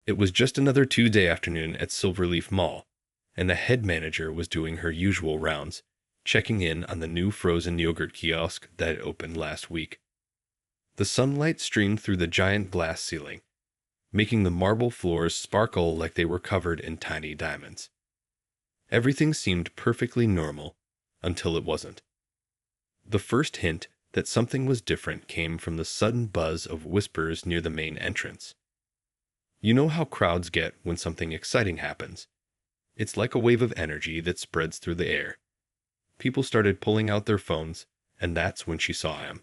It was just another Tuesday afternoon at Silverleaf Mall, and the head manager was doing her usual rounds, checking in on the new frozen yogurt kiosk that had opened last week. The sunlight streamed through the giant glass ceiling, making the marble floors sparkle like they were covered in tiny diamonds. Everything seemed perfectly normal until it wasn't. The first hint that something was different came from the sudden buzz of whispers near the main entrance. You know how crowds get when something exciting happens. It's like a wave of energy that spreads through the air. People started pulling out their phones, and that's when she saw him.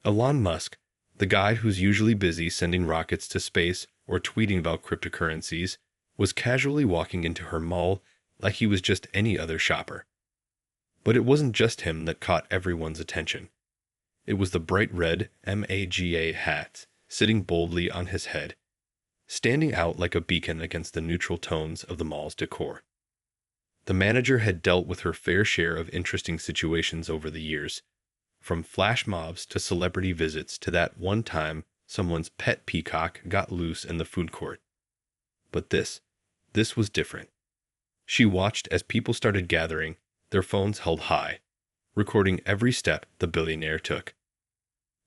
Elon Musk, the guy who's usually busy sending rockets to space or tweeting about cryptocurrencies, was casually walking into her mall like he was just any other shopper. But it wasn't just him that caught everyone's attention. It was the bright red MAGA hat sitting boldly on his head, standing out like a beacon against the neutral tones of the mall's decor. The manager had dealt with her fair share of interesting situations over the years, from flash mobs to celebrity visits to that one time someone's pet peacock got loose in the food court. But this was different. She watched as people started gathering, their phones held high, recording every step the billionaire took.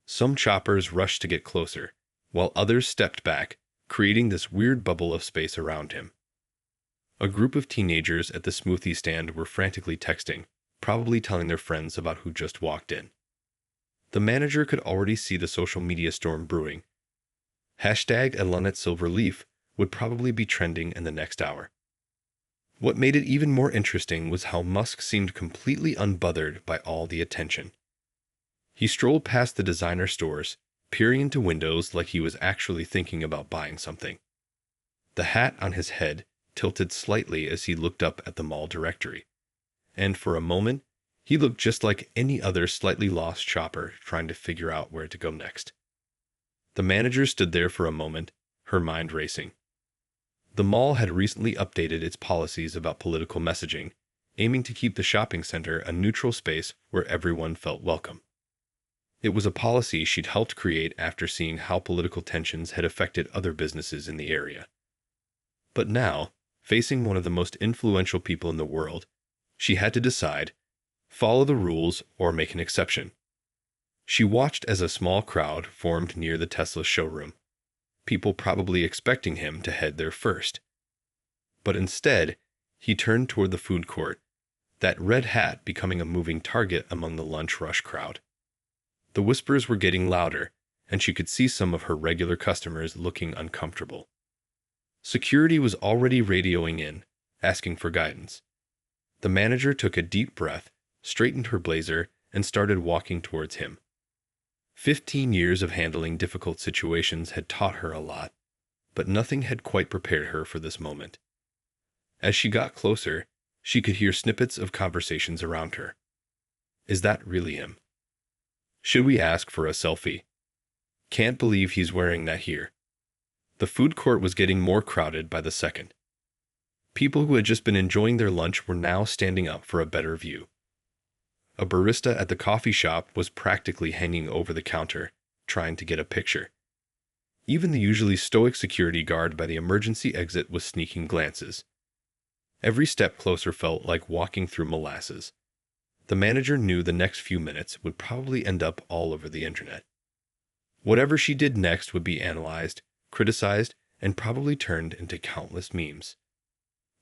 Some shoppers rushed to get closer, while others stepped back, creating this weird bubble of space around him. A group of teenagers at the smoothie stand were frantically texting, probably telling their friends about who just walked in. The manager could already see the social media storm brewing. #ElonAtSilverleaf would probably be trending in the next hour. What made it even more interesting was how Musk seemed completely unbothered by all the attention. He strolled past the designer stores, peering into windows like he was actually thinking about buying something. The hat on his head tilted slightly as he looked up at the mall directory, and for a moment, he looked just like any other slightly lost shopper trying to figure out where to go next. The manager stood there for a moment, her mind racing. The mall had recently updated its policies about political messaging, aiming to keep the shopping center a neutral space where everyone felt welcome. It was a policy she'd helped create after seeing how political tensions had affected other businesses in the area. But now, facing one of the most influential people in the world, she had to decide, follow the rules or make an exception. She watched as a small crowd formed near the Tesla showroom, people probably expecting him to head there first. But instead, he turned toward the food court, that red hat becoming a moving target among the lunch rush crowd. The whispers were getting louder, and she could see some of her regular customers looking uncomfortable. Security was already radioing in, asking for guidance. The manager took a deep breath, straightened her blazer, and started walking towards him. 15 years of handling difficult situations had taught her a lot, but nothing had quite prepared her for this moment. As she got closer, she could hear snippets of conversations around her. Is that really him? Should we ask for a selfie? Can't believe he's wearing that here. The food court was getting more crowded by the second. People who had just been enjoying their lunch were now standing up for a better view. A barista at the coffee shop was practically hanging over the counter, trying to get a picture. Even the usually stoic security guard by the emergency exit was sneaking glances. Every step closer felt like walking through molasses. The manager knew the next few minutes would probably end up all over the internet. Whatever she did next would be analyzed, criticized, and probably turned into countless memes.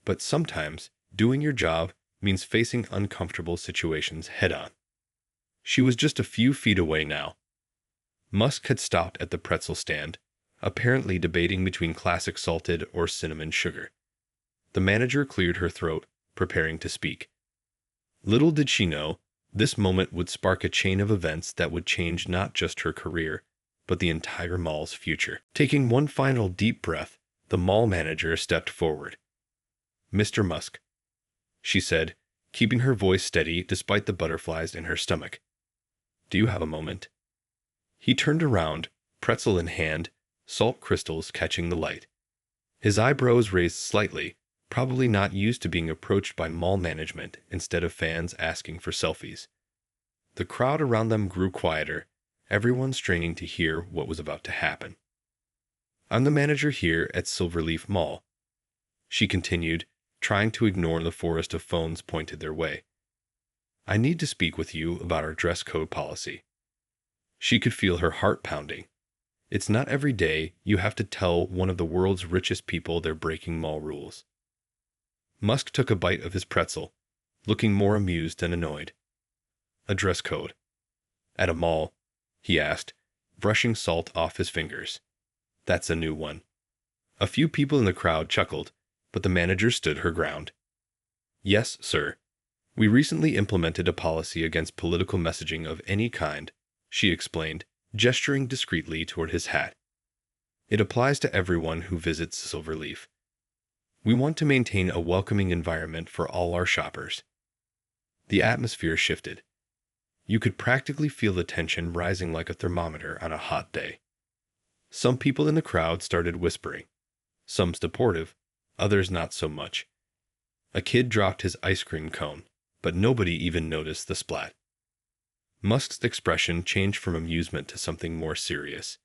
But sometimes, doing your job means facing uncomfortable situations head-on. She was just a few feet away now. Musk had stopped at the pretzel stand, apparently debating between classic salted or cinnamon sugar. The manager cleared her throat, preparing to speak. Little did she know, this moment would spark a chain of events that would change not just her career, but the entire mall's future. Taking one final deep breath, the mall manager stepped forward. "Mr. Musk," she said, keeping her voice steady despite the butterflies in her stomach. "Do you have a moment?" He turned around, pretzel in hand, salt crystals catching the light. His eyebrows raised slightly, probably not used to being approached by mall management instead of fans asking for selfies. The crowd around them grew quieter, everyone straining to hear what was about to happen. I'm the manager here at Silverleaf Mall, she continued, trying to ignore the forest of phones pointed their way. I need to speak with you about our dress code policy. She could feel her heart pounding. It's not every day you have to tell one of the world's richest people they're breaking mall rules. Musk took a bite of his pretzel, looking more amused than annoyed. A dress code. At a mall? He asked, brushing salt off his fingers. That's a new one. A few people in the crowd chuckled, but the manager stood her ground. Yes, sir. We recently implemented a policy against political messaging of any kind, she explained, gesturing discreetly toward his hat. It applies to everyone who visits Silverleaf. We want to maintain a welcoming environment for all our shoppers. The atmosphere shifted. You could practically feel the tension rising like a thermometer on a hot day. Some people in the crowd started whispering, some supportive, others not so much. A kid dropped his ice cream cone, but nobody even noticed the splat. Musk's expression changed from amusement to something more serious.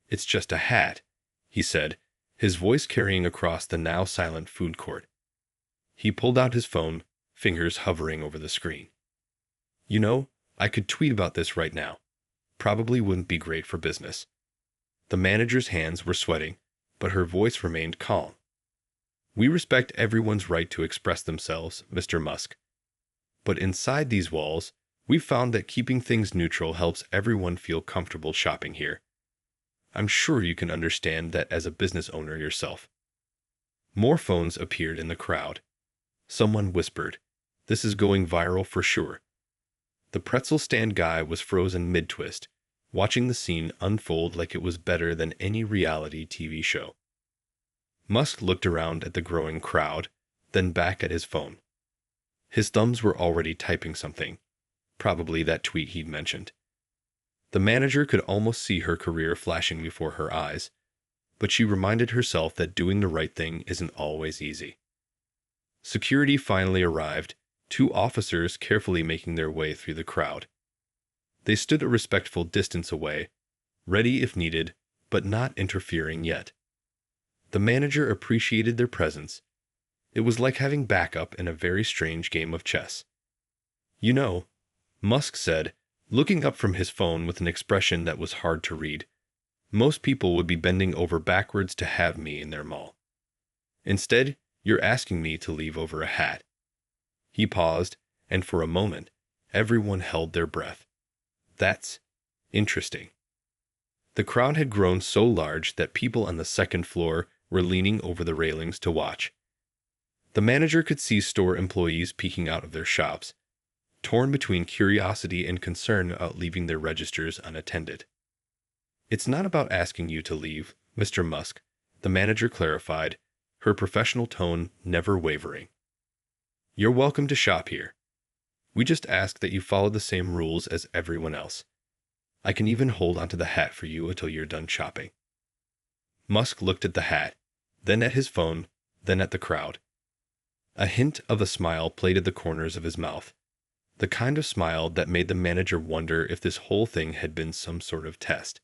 It's just a hat, he said, his voice carrying across the now silent food court. He pulled out his phone, fingers hovering over the screen. You know, I could tweet about this right now. Probably wouldn't be great for business. The manager's hands were sweating, but her voice remained calm. We respect everyone's right to express themselves, Mr. Musk. But inside these walls, we've found that keeping things neutral helps everyone feel comfortable shopping here. I'm sure you can understand that as a business owner yourself. More phones appeared in the crowd. Someone whispered, "This is going viral for sure." The pretzel stand guy was frozen mid-twist, watching the scene unfold like it was better than any reality TV show. Musk looked around at the growing crowd, then back at his phone. His thumbs were already typing something, probably that tweet he'd mentioned. The manager could almost see her career flashing before her eyes, but she reminded herself that doing the right thing isn't always easy. Security finally arrived, 2 officers carefully making their way through the crowd. They stood a respectful distance away, ready if needed, but not interfering yet. The manager appreciated their presence. It was like having backup in a very strange game of chess. You know, Musk said, looking up from his phone with an expression that was hard to read, most people would be bending over backwards to have me in their mall. Instead, you're asking me to leave over a hat. He paused, and for a moment, everyone held their breath. That's interesting. The crowd had grown so large that people on the second floor were leaning over the railings to watch. The manager could see store employees peeking out of their shops, torn between curiosity and concern about leaving their registers unattended. It's not about asking you to leave, Mr. Musk, the manager clarified, her professional tone never wavering. You're welcome to shop here. We just ask that you follow the same rules as everyone else. I can even hold onto the hat for you until you're done shopping. Musk looked at the hat, then at his phone, then at the crowd. A hint of a smile played at the corners of his mouth, the kind of smile that made the manager wonder if this whole thing had been some sort of test.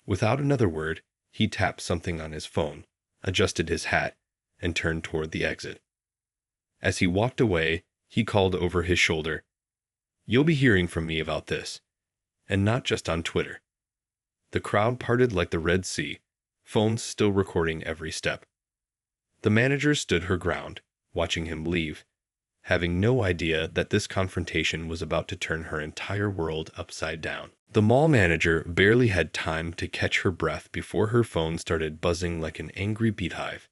Without another word, he tapped something on his phone, adjusted his hat, and turned toward the exit. As he walked away, he called over his shoulder, "You'll be hearing from me about this, and not just on Twitter." The crowd parted like the Red Sea, phones still recording every step. The manager stood her ground, watching him leave, having no idea that this confrontation was about to turn her entire world upside down. The mall manager barely had time to catch her breath before her phone started buzzing like an angry beehive.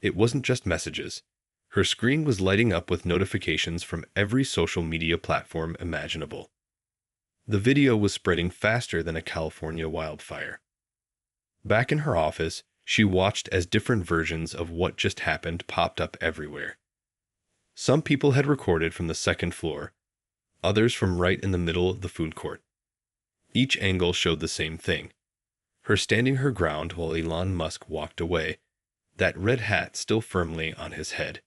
It wasn't just messages. Her screen was lighting up with notifications from every social media platform imaginable. The video was spreading faster than a California wildfire. Back in her office, she watched as different versions of what just happened popped up everywhere. Some people had recorded from the second floor, others from right in the middle of the food court. Each angle showed the same thing. Her standing her ground while Elon Musk walked away, that red hat still firmly on his head.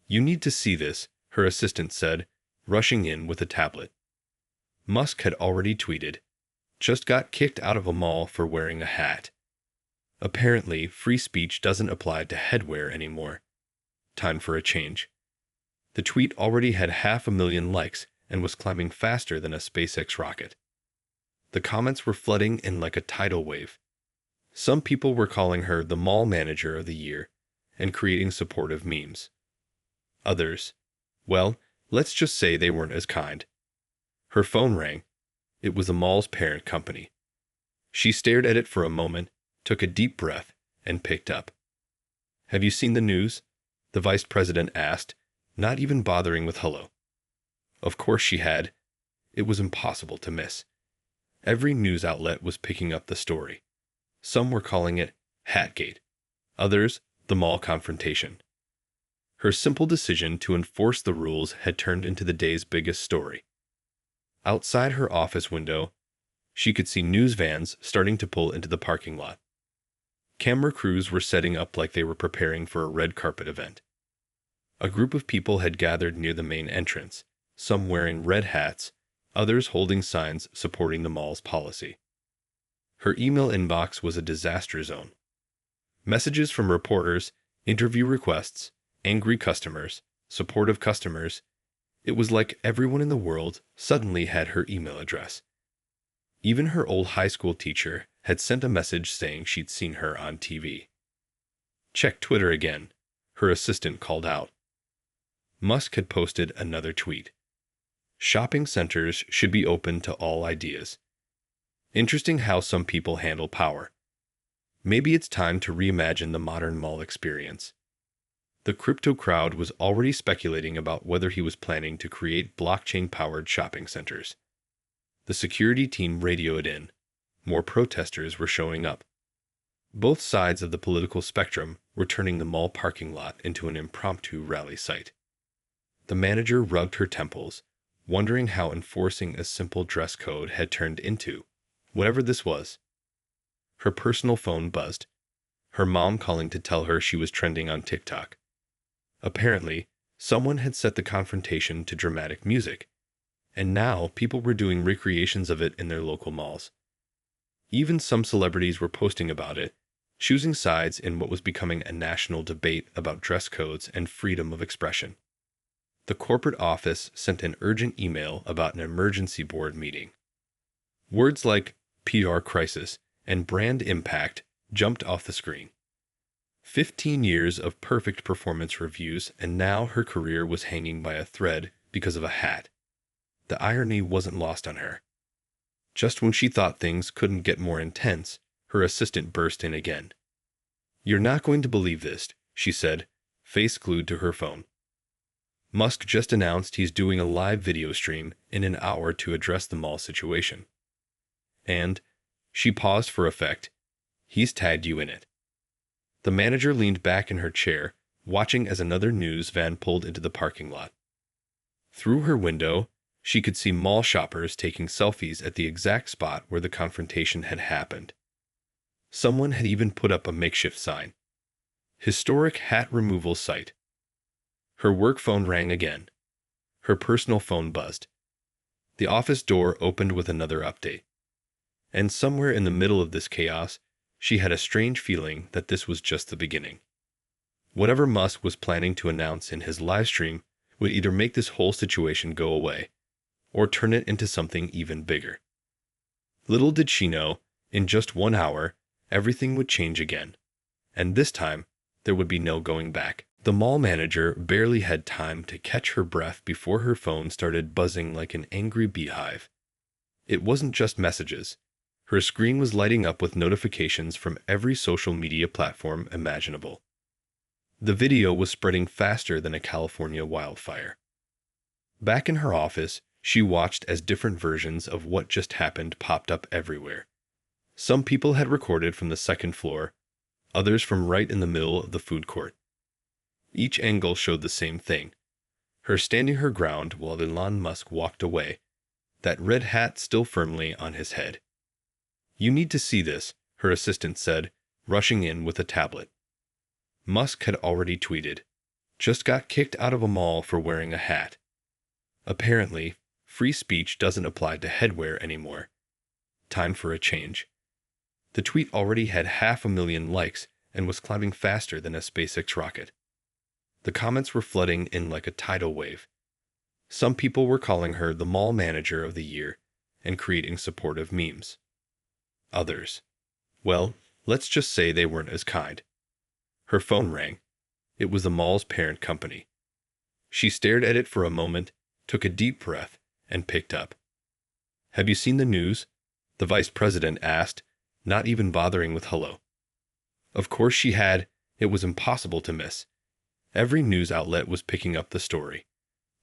"You need to see this," her assistant said, rushing in with a tablet. Musk had already tweeted, "Just got kicked out of a mall for wearing a hat." Apparently, free speech doesn't apply to headwear anymore. Time for a change. The tweet already had 500,000 likes and was climbing faster than a SpaceX rocket. The comments were flooding in like a tidal wave. Some people were calling her the mall manager of the year and creating supportive memes. Others, well, let's just say they weren't as kind. Her phone rang. It was the mall's parent company. She stared at it for a moment, took a deep breath, and picked up. "Have you seen the news?" the vice president asked, not even bothering with hello. Of course she had. It was impossible to miss. Every news outlet was picking up the story. Some were calling it Hatgate, others the mall confrontation. Her simple decision to enforce the rules had turned into the day's biggest story. Outside her office window, she could see news vans starting to pull into the parking lot. Camera crews were setting up like they were preparing for a red carpet event. A group of people had gathered near the main entrance, some wearing red hats, others holding signs supporting the mall's policy. Her email inbox was a disaster zone. Messages from reporters, interview requests, angry customers, supportive customers. It was like everyone in the world suddenly had her email address. Even her old high school teacher had sent a message saying she'd seen her on TV. "Check Twitter again," her assistant called out. Musk had posted another tweet. "Shopping centers should be open to all ideas." Interesting how some people handle power. Maybe it's time to reimagine the modern mall experience. The crypto crowd was already speculating about whether he was planning to create blockchain-powered shopping centers. The security team radioed in. More protesters were showing up. Both sides of the political spectrum were turning the mall parking lot into an impromptu rally site. The manager rubbed her temples, wondering how enforcing a simple dress code had turned into, whatever this was. Her personal phone buzzed. Her mom calling to tell her she was trending on TikTok. Apparently, someone had set the confrontation to dramatic music, and now people were doing recreations of it in their local malls. Even some celebrities were posting about it, choosing sides in what was becoming a national debate about dress codes and freedom of expression. The corporate office sent an urgent email about an emergency board meeting. Words like PR crisis and brand impact jumped off the screen. 15 years of perfect performance reviews, and now her career was hanging by a thread because of a hat. The irony wasn't lost on her. Just when she thought things couldn't get more intense, her assistant burst in again. "You're not going to believe this," she said, face glued to her phone. "Musk just announced he's doing a live video stream in an hour to address the mall situation. And," she paused for effect, "he's tagged you in it." The manager leaned back in her chair, watching as another news van pulled into the parking lot. Through her window, she could see mall shoppers taking selfies at the exact spot where the confrontation had happened. Someone had even put up a makeshift sign. "Historic hat removal site." Her work phone rang again. Her personal phone buzzed. The office door opened with another update. And somewhere in the middle of this chaos, she had a strange feeling that this was just the beginning. Whatever Musk was planning to announce in his live stream would either make this whole situation go away, or turn it into something even bigger. Little did she know, in just 1 hour, everything would change again. And this time, there would be no going back. The mall manager barely had time to catch her breath before her phone started buzzing like an angry beehive. It wasn't just messages. Her screen was lighting up with notifications from every social media platform imaginable. The video was spreading faster than a California wildfire. Back in her office, she watched as different versions of what just happened popped up everywhere. Some people had recorded from the second floor, others from right in the middle of the food court. Each angle showed the same thing: her standing her ground while Elon Musk walked away, that red hat still firmly on his head. "You need to see this," her assistant said, rushing in with a tablet. Musk had already tweeted, "Just got kicked out of a mall for wearing a hat." Apparently, free speech doesn't apply to headwear anymore. Time for a change. The tweet already had 500,000 likes and was climbing faster than a SpaceX rocket. The comments were flooding in like a tidal wave. Some people were calling her the mall manager of the year and creating supportive memes. Others, well, let's just say they weren't as kind. Her phone rang. It was the mall's parent company. She stared at it for a moment, took a deep breath, and picked up. "Have you seen the news?" the vice president asked, not even bothering with hello. Of course she had. It was impossible to miss. Every news outlet was picking up the story.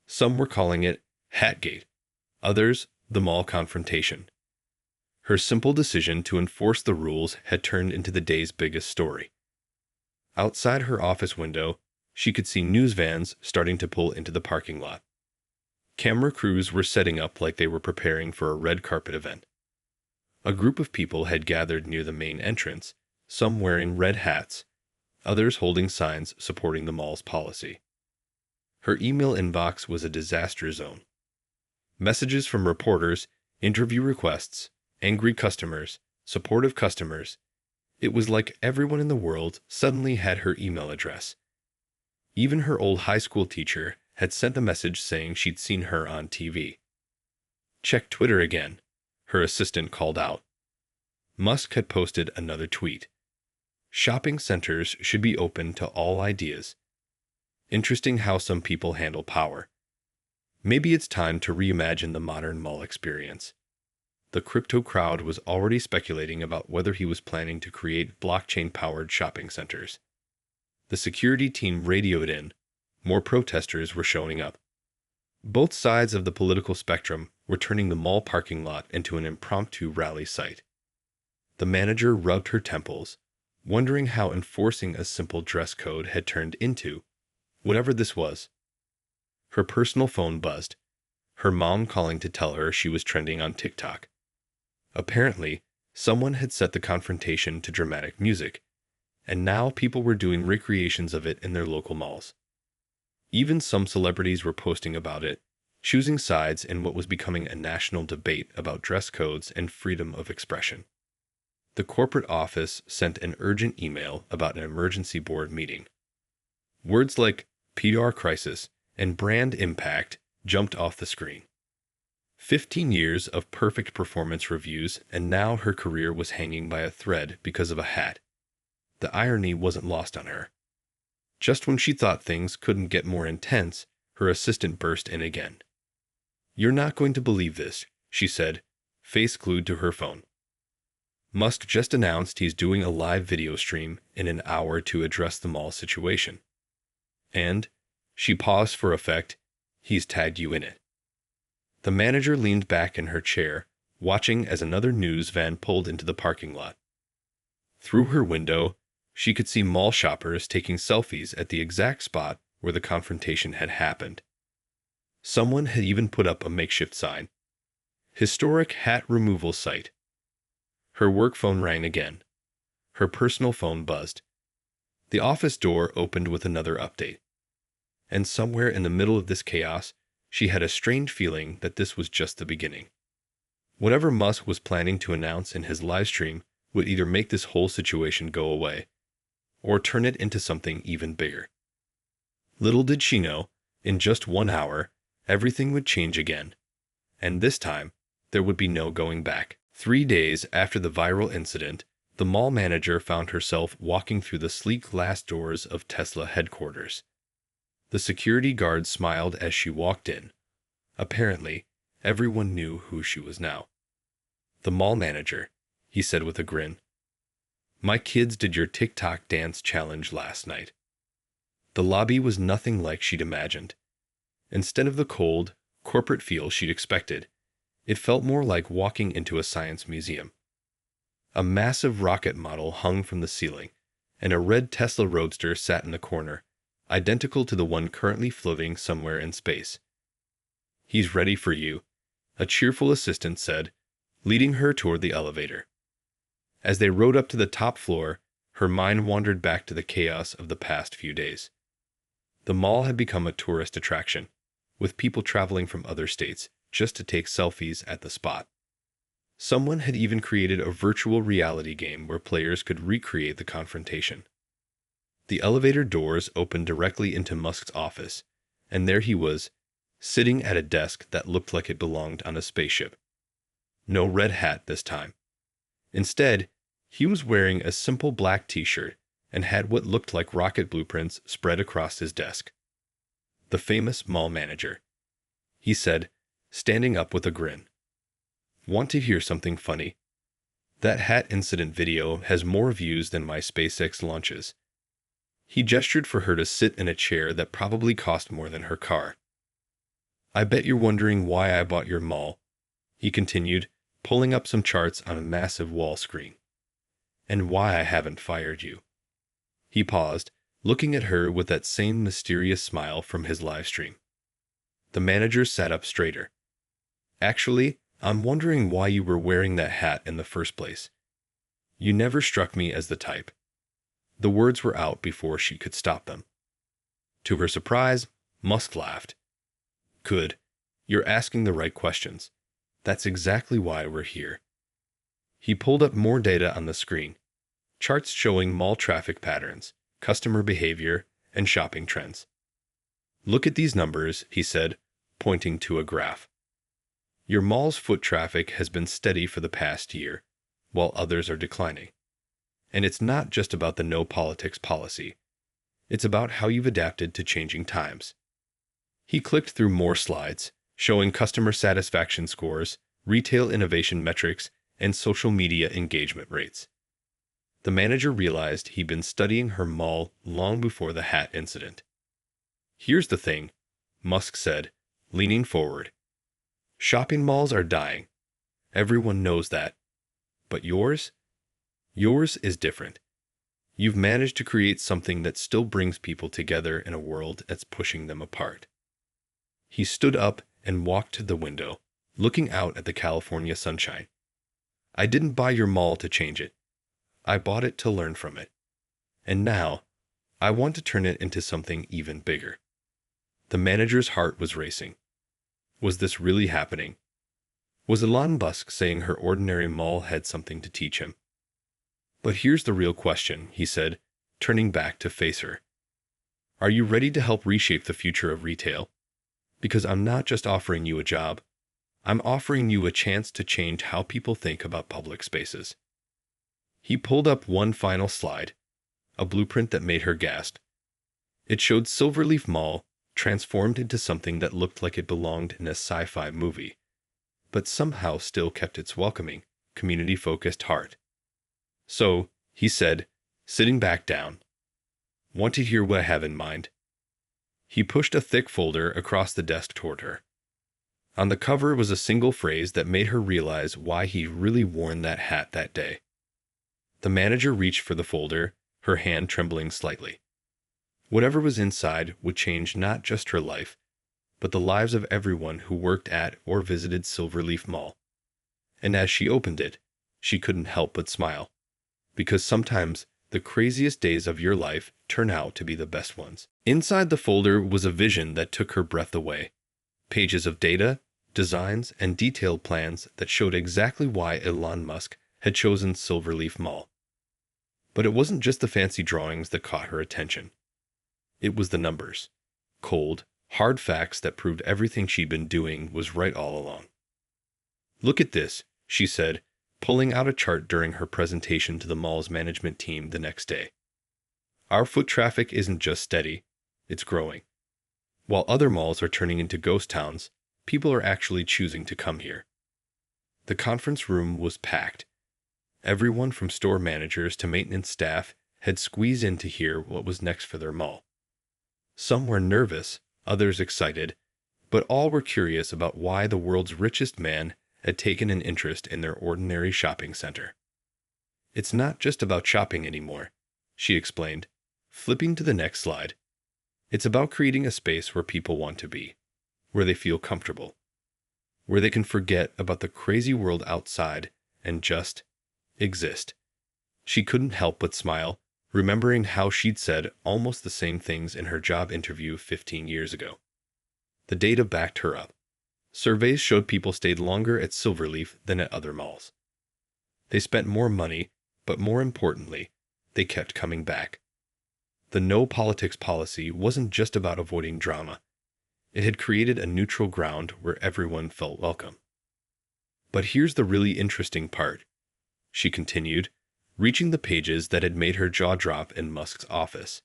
Some were calling it Hatgate, others the mall confrontation. Her simple decision to enforce the rules had turned into the day's biggest story. Outside her office window, she could see news vans starting to pull into the parking lot. Camera crews were setting up like they were preparing for a red carpet event. A group of people had gathered near the main entrance, some wearing red hats, others holding signs supporting the mall's policy. Her email inbox was a disaster zone. Messages from reporters, interview requests, angry customers, supportive customers. It was like everyone in the world suddenly had her email address. Even her old high school teacher had sent a message saying she'd seen her on TV. "Check Twitter again," her assistant called out. Musk had posted another tweet. "Shopping centers should be open to all ideas." Interesting how some people handle power. Maybe it's time to reimagine the modern mall experience. The crypto crowd was already speculating about whether he was planning to create blockchain-powered shopping centers. The security team radioed in. More protesters were showing up. Both sides of the political spectrum were turning the mall parking lot into an impromptu rally site. The manager rubbed her temples, wondering how enforcing a simple dress code had turned into whatever this was. Her personal phone buzzed, her mom calling to tell her she was trending on TikTok. Apparently, someone had set the confrontation to dramatic music, and now people were doing recreations of it in their local malls. Even some celebrities were posting about it, choosing sides in what was becoming a national debate about dress codes and freedom of expression. The corporate office sent an urgent email about an emergency board meeting. Words like PR crisis and brand impact jumped off the screen. 15 years of perfect performance reviews, and now her career was hanging by a thread because of a hat. The irony wasn't lost on her. Just when she thought things couldn't get more intense, her assistant burst in again. "You're not going to believe this," she said, face glued to her phone. "Musk just announced he's doing a live video stream in an hour to address the mall situation. And," she paused for effect, "he's tagged you in it." The manager leaned back in her chair, watching as another news van pulled into the parking lot. Through her window, she could see mall shoppers taking selfies at the exact spot where the confrontation had happened. Someone had even put up a makeshift sign. "Historic hat removal site." Her work phone rang again. Her personal phone buzzed. The office door opened with another update. And somewhere in the middle of this chaos, she had a strange feeling that this was just the beginning. Whatever Musk was planning to announce in his live stream would either make this whole situation go away, or turn it into something even bigger. Little did she know, in just 1 hour, everything would change again. And this time, there would be no going back. 3 days after the viral incident, the mall manager found herself walking through the sleek glass doors of Tesla headquarters. The security guard smiled as she walked in. Apparently, everyone knew who she was now. "The mall manager," he said with a grin. "My kids did your TikTok dance challenge last night." The lobby was nothing like she'd imagined. Instead of the cold, corporate feel she'd expected, it felt more like walking into a science museum. A massive rocket model hung from the ceiling, and a red Tesla Roadster sat in the corner, identical to the one currently floating somewhere in space. "He's ready for you," a cheerful assistant said, leading her toward the elevator. As they rode up to the top floor, her mind wandered back to the chaos of the past few days. The mall had become a tourist attraction, with people traveling from other states just to take selfies at the spot. Someone had even created a virtual reality game where players could recreate the confrontation. The elevator doors opened directly into Musk's office, and there he was, sitting at a desk that looked like it belonged on a spaceship. No red hat this time. Instead, he was wearing a simple black t-shirt and had what looked like rocket blueprints spread across his desk. The famous mall manager, he said, standing up with a grin. Want to hear something funny? That hat incident video has more views than my SpaceX launches. He gestured for her to sit in a chair that probably cost more than her car. I bet you're wondering why I bought your mall, he continued, pulling up some charts on a massive wall screen. And why I haven't fired you. He paused, looking at her with that same mysterious smile from his live stream. The manager sat up straighter. Actually, I'm wondering why you were wearing that hat in the first place. You never struck me as the type. The words were out before she could stop them. To her surprise, Musk laughed. Good. You're asking the right questions. That's exactly why we're here. He pulled up more data on the screen. Charts showing mall traffic patterns, customer behavior, and shopping trends. Look at these numbers, he said, pointing to a graph. Your mall's foot traffic has been steady for the past year, while others are declining. And it's not just about the no politics policy. It's about how you've adapted to changing times. He clicked through more slides, showing customer satisfaction scores, retail innovation metrics, and social media engagement rates. The manager realized he'd been studying her mall long before the hat incident. Here's the thing, Musk said, leaning forward. Shopping malls are dying. Everyone knows that. But yours? Yours is different. You've managed to create something that still brings people together in a world that's pushing them apart. He stood up and walked to the window, looking out at the California sunshine. I didn't buy your mall to change it. I bought it to learn from it. And now, I want to turn it into something even bigger. The manager's heart was racing. Was this really happening? Was Elon Musk saying her ordinary mall had something to teach him? But here's the real question, he said, turning back to face her. Are you ready to help reshape the future of retail? Because I'm not just offering you a job. I'm offering you a chance to change how people think about public spaces. He pulled up one final slide, a blueprint that made her gasp. It showed Silverleaf Mall transformed into something that looked like it belonged in a sci-fi movie, but somehow still kept its welcoming, community-focused heart. So, he said, sitting back down, want to hear what I have in mind? He pushed a thick folder across the desk toward her. On the cover was a single phrase that made her realize why he'd really worn that hat that day. The manager reached for the folder, her hand trembling slightly. Whatever was inside would change not just her life, but the lives of everyone who worked at or visited Silverleaf Mall. And as she opened it, she couldn't help but smile. Because sometimes the craziest days of your life turn out to be the best ones. Inside the folder was a vision that took her breath away. Pages of data, designs, and detailed plans that showed exactly why Elon Musk had chosen Silverleaf Mall. But it wasn't just the fancy drawings that caught her attention. It was the numbers. Cold, hard facts that proved everything she'd been doing was right all along. Look at this, she said, pulling out a chart during her presentation to the mall's management team the next day. Our foot traffic isn't just steady, it's growing. While other malls are turning into ghost towns, people are actually choosing to come here. The conference room was packed. Everyone from store managers to maintenance staff had squeezed in to hear what was next for their mall. Some were nervous, others excited, but all were curious about why the world's richest man had taken an interest in their ordinary shopping center. It's not just about shopping anymore, she explained, flipping to the next slide. It's about creating a space where people want to be, where they feel comfortable, where they can forget about the crazy world outside and just exist. She couldn't help but smile, remembering how she'd said almost the same things in her job interview 15 years ago. The data backed her up. Surveys showed people stayed longer at Silverleaf than at other malls. They spent more money, but more importantly, they kept coming back. The no politics policy wasn't just about avoiding drama. It had created a neutral ground where everyone felt welcome. But here's the really interesting part, she continued, reaching the pages that had made her jaw drop in Musk's office.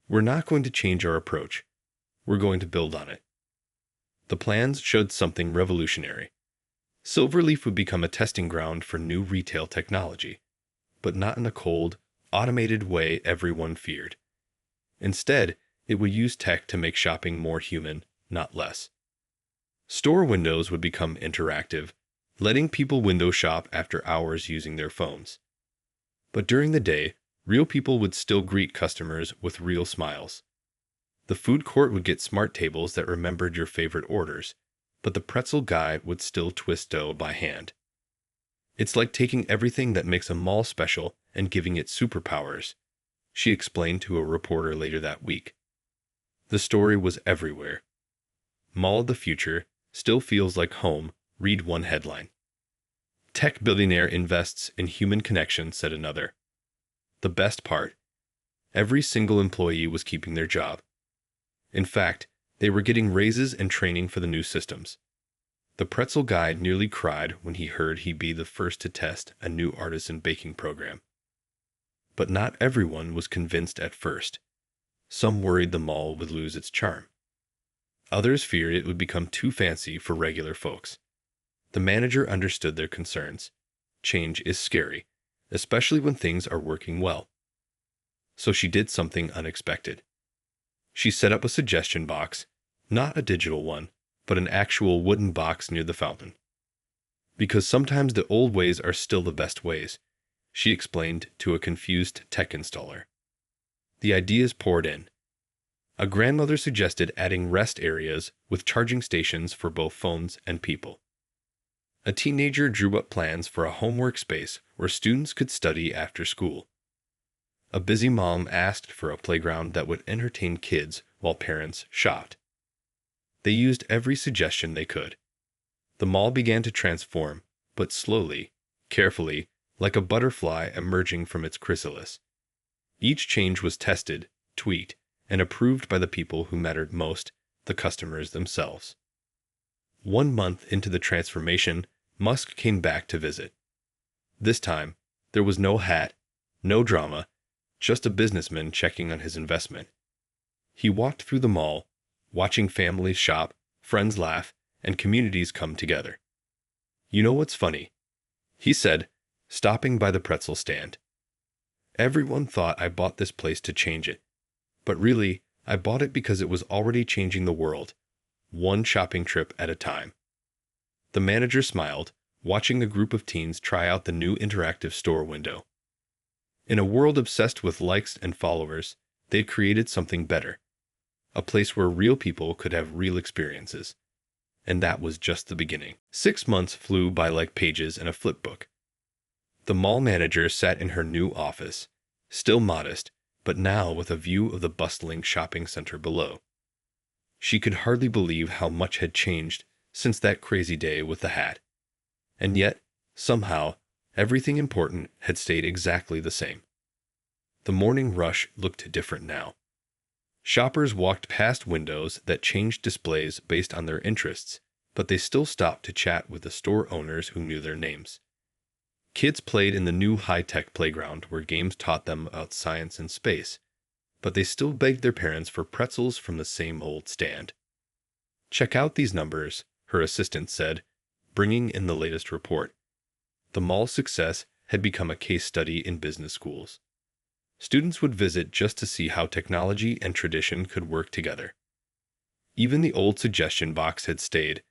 We're not going to change our approach. We're going to build on it. The plans showed something revolutionary. Silverleaf would become a testing ground for new retail technology, but not in a cold, automated way everyone feared. Instead, it would use tech to make shopping more human, not less. Store windows would become interactive, letting people window shop after hours using their phones. But during the day, real people would still greet customers with real smiles. The food court would get smart tables that remembered your favorite orders, but the pretzel guy would still twist dough by hand. It's like taking everything that makes a mall special and giving it superpowers, she explained to a reporter later that week. The story was everywhere. Mall of the future still feels like home, read one headline. Tech billionaire invests in human connection, said another. The best part, every single employee was keeping their job. In fact, they were getting raises and training for the new systems. The pretzel guy nearly cried when he heard he'd be the first to test a new artisan baking program. But not everyone was convinced at first. Some worried the mall would lose its charm. Others feared it would become too fancy for regular folks. The manager understood their concerns. Change is scary, especially when things are working well. So she did something unexpected. She set up a suggestion box, not a digital one, but an actual wooden box near the fountain. Because sometimes the old ways are still the best ways, she explained to a confused tech installer. The ideas poured in. A grandmother suggested adding rest areas with charging stations for both phones and people. A teenager drew up plans for a homework space where students could study after school. A busy mom asked for a playground that would entertain kids while parents shopped. They used every suggestion they could. The mall began to transform, but slowly, carefully, like a butterfly emerging from its chrysalis. Each change was tested, tweaked, and approved by the people who mattered most, the customers themselves. 1 month into the transformation, Musk came back to visit. This time, there was no hat, no drama, just a businessman checking on his investment. He walked through the mall, watching families shop, friends laugh, and communities come together. You know what's funny? He said, stopping by the pretzel stand. Everyone thought I bought this place to change it. But really, I bought it because it was already changing the world, one shopping trip at a time. The manager smiled, watching a group of teens try out the new interactive store window. In a world obsessed with likes and followers, they'd created something better. A place where real people could have real experiences. And that was just the beginning. 6 months flew by like pages in a flipbook. The mall manager sat in her new office, still modest, but now with a view of the bustling shopping center below. She could hardly believe how much had changed since that crazy day with the hat. And yet, somehow, everything important had stayed exactly the same. The morning rush looked different now. Shoppers walked past windows that changed displays based on their interests, but they still stopped to chat with the store owners who knew their names. Kids played in the new high-tech playground where games taught them about science and space, but they still begged their parents for pretzels from the same old stand. Check out these numbers, her assistant said, bringing in the latest report. The mall's success had become a case study in business schools. Students would visit just to see how technology and tradition could work together. Even the old suggestion box had stayed,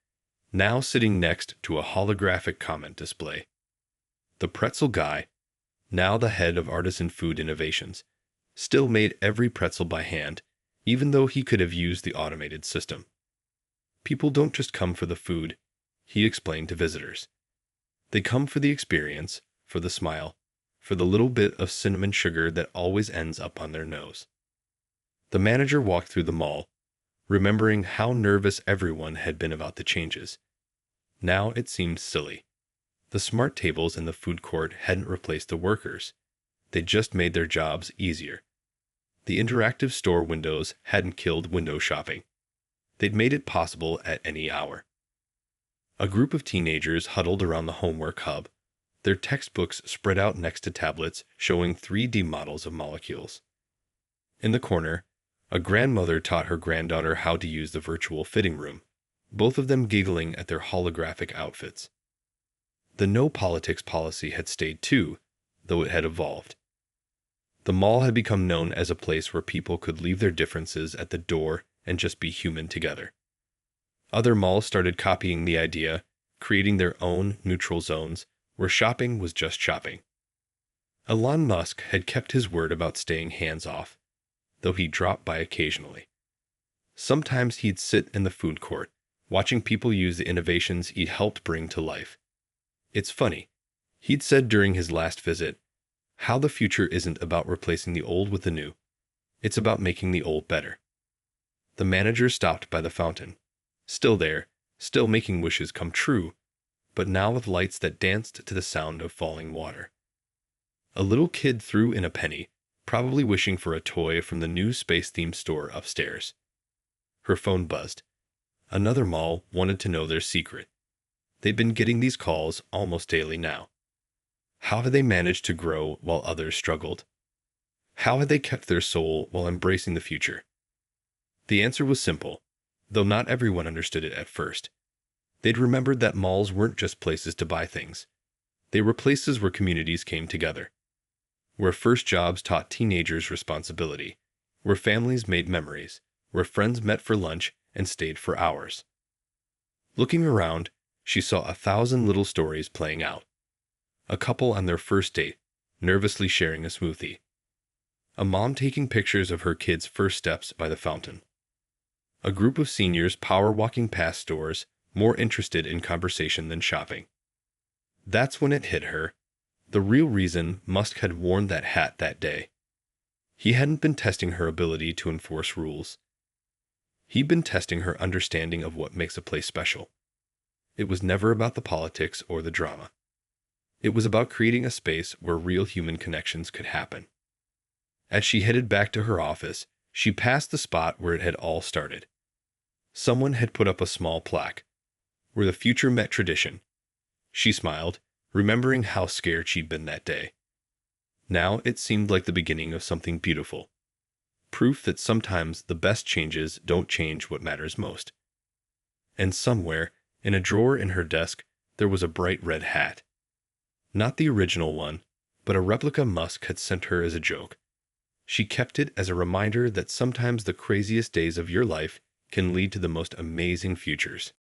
now sitting next to a holographic comment display. The pretzel guy, now the head of artisan food innovations, still made every pretzel by hand, even though he could have used the automated system. People don't just come for the food, he explained to visitors. They come for the experience, for the smile, for the little bit of cinnamon sugar that always ends up on their nose. The manager walked through the mall, remembering how nervous everyone had been about the changes. Now it seemed silly. The smart tables in the food court hadn't replaced the workers. They just made their jobs easier. The interactive store windows hadn't killed window shopping. They'd made it possible at any hour. A group of teenagers huddled around the homework hub, their textbooks spread out next to tablets showing 3D models of molecules. In the corner, a grandmother taught her granddaughter how to use the virtual fitting room, both of them giggling at their holographic outfits. The no politics policy had stayed too, though it had evolved. The mall had become known as a place where people could leave their differences at the door and just be human together. Other malls started copying the idea, creating their own neutral zones where shopping was just shopping. Elon Musk had kept his word about staying hands-off, though he dropped by occasionally. Sometimes he'd sit in the food court, watching people use the innovations he helped bring to life. It's funny, he'd said during his last visit, how the future isn't about replacing the old with the new. It's about making the old better. The manager stopped by the fountain. Still there, still making wishes come true, but now with lights that danced to the sound of falling water. A little kid threw in a penny, probably wishing for a toy from the new space-themed store upstairs. Her phone buzzed. Another mall wanted to know their secret. They'd been getting these calls almost daily now. How had they managed to grow while others struggled? How had they kept their soul while embracing the future? The answer was simple, though not everyone understood it at first. They'd remembered that malls weren't just places to buy things. They were places where communities came together, where first jobs taught teenagers responsibility, where families made memories, where friends met for lunch and stayed for hours. Looking around, she saw 1,000 little stories playing out. A couple on their first date, nervously sharing a smoothie. A mom taking pictures of her kid's first steps by the fountain. A group of seniors power walking past stores, more interested in conversation than shopping. That's when it hit her, the real reason Musk had worn that hat that day. He hadn't been testing her ability to enforce rules. He'd been testing her understanding of what makes a place special. It was never about the politics or the drama. It was about creating a space where real human connections could happen. As she headed back to her office, she passed the spot where it had all started. Someone had put up a small plaque, where the future met tradition. She smiled, remembering how scared she'd been that day. Now it seemed like the beginning of something beautiful. Proof that sometimes the best changes don't change what matters most. And somewhere, in a drawer in her desk, there was a bright red hat. Not the original one, but a replica Musk had sent her as a joke. She kept it as a reminder that sometimes the craziest days of your life can lead to the most amazing futures.